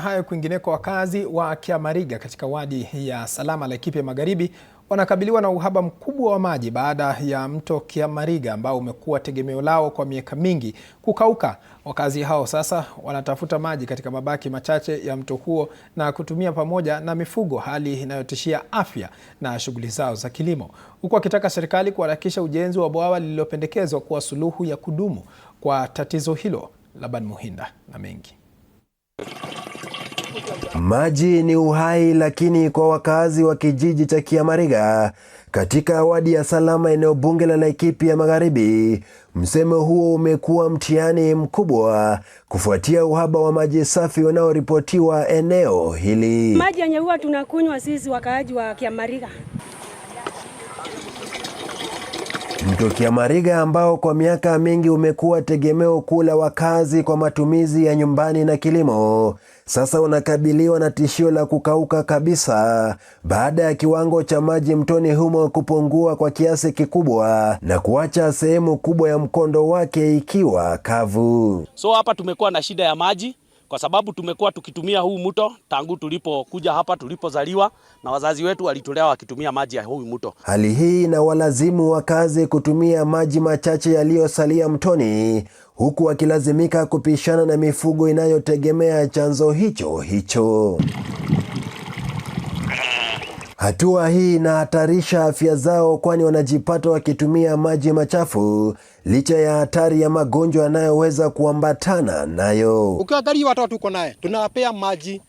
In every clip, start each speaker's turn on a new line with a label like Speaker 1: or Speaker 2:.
Speaker 1: Hayo kwingineko, wakazi wa Kiamariga katika wadi ya Salama Laikipia Magharibi wanakabiliwa na uhaba mkubwa wa maji baada ya mto Kiamariga ambao umekuwa tegemeo lao kwa miaka mingi kukauka. Wakazi hao sasa wanatafuta maji katika mabaki machache ya mto huo na kutumia pamoja na mifugo, hali inayotishia afya na shughuli zao za kilimo, huku wakitaka serikali kuharakisha ujenzi wa bwawa lililopendekezwa kuwa suluhu ya kudumu kwa tatizo hilo. Laban Muhinda na mengi.
Speaker 2: Maji ni uhai, lakini kwa wakazi wa kijiji cha Kiamariga katika wadi ya Salama, eneo bunge la Laikipia Magharibi, msemo huo umekuwa mtihani mkubwa kufuatia uhaba wa maji safi unaoripotiwa eneo hili.
Speaker 3: Maji yenye huwa tunakunywa sisi wakaaji wa Kiamariga.
Speaker 2: Mto Kiamariga ambao kwa miaka mingi umekuwa tegemeo kuu la wakazi kwa matumizi ya nyumbani na kilimo, sasa unakabiliwa na tishio la kukauka kabisa baada ya kiwango cha maji mtoni humo kupungua kwa kiasi kikubwa na kuacha sehemu kubwa ya mkondo wake ikiwa kavu.
Speaker 4: So hapa tumekuwa na shida ya maji kwa sababu tumekuwa tukitumia huu mto tangu tulipokuja hapa, tulipozaliwa, na wazazi wetu walitulea wakitumia maji ya huu mto.
Speaker 2: Hali hii inawalazimu wakazi kutumia maji machache yaliyosalia mtoni, huku wakilazimika kupishana na mifugo inayotegemea chanzo hicho. Hatua hii inahatarisha afya zao, kwani wanajipata wakitumia maji machafu licha ya hatari ya magonjwa yanayoweza kuambatana nayo.
Speaker 5: Ukiangalia watu tuko naye, tunawapea maji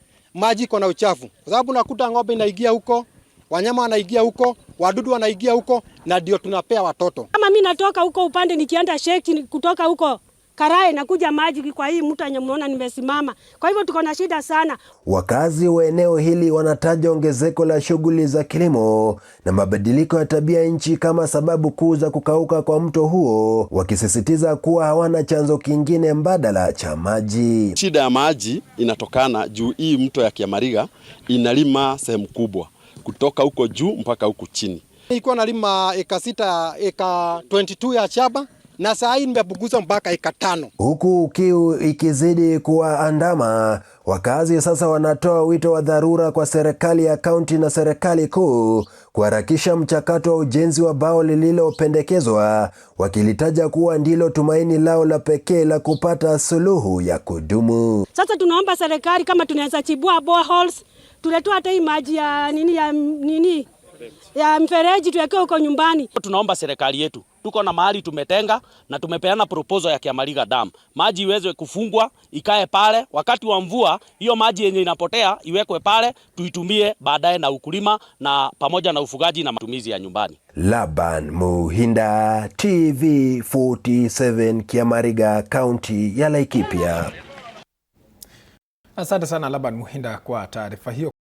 Speaker 5: iko na uchafu, kwa sababu nakuta ng'ombe inaingia huko, wanyama wanaingia huko, wadudu wanaingia huko, na ndio tunapea watoto.
Speaker 3: Kama mimi natoka huko upande nikienda Sheki, kutoka huko Karae na kuja maji kwa hii mto yenye mnaona nimesimama. Kwa hivyo tuko na shida sana.
Speaker 2: Wakazi wa eneo hili wanataja ongezeko la shughuli za kilimo na mabadiliko ya tabia nchi kama sababu kuu za kukauka kwa mto huo, wakisisitiza kuwa hawana chanzo kingine mbadala cha maji.
Speaker 6: Shida ya maji inatokana juu hii mto ya Kiamariga inalima sehemu kubwa kutoka huko juu mpaka huko chini.
Speaker 5: Ilikuwa nalima eka 6, eka 22 ya shamba, na saa hii nimepunguza mpaka eka 5.
Speaker 2: Huku kiu ikizidi kuwaandama, wakazi sasa wanatoa wito wa dharura kwa serikali ya kaunti na serikali kuu kuharakisha mchakato wa ujenzi wa bwawa lililopendekezwa, wakilitaja kuwa ndilo tumaini lao la pekee la kupata suluhu ya kudumu.
Speaker 3: Sasa tunaomba serikali kama tunaweza chibua boreholes, tuletea hata hii maji ya mfereji tuweke huko nyumbani.
Speaker 4: Tunaomba serikali yetu, tuko na mahali tumetenga na tumepeana proposal ya Kiamariga Dam. Maji iweze kufungwa, ikae pale, wakati wa mvua hiyo maji yenye inapotea iwekwe pale, tuitumie baadaye na ukulima na pamoja na ufugaji na matumizi ya nyumbani.
Speaker 2: Laban Muhinda, TV47, Kiamariga, kaunti ya Laikipia.
Speaker 1: Asante sana Laban Muhinda kwa taarifa hiyo.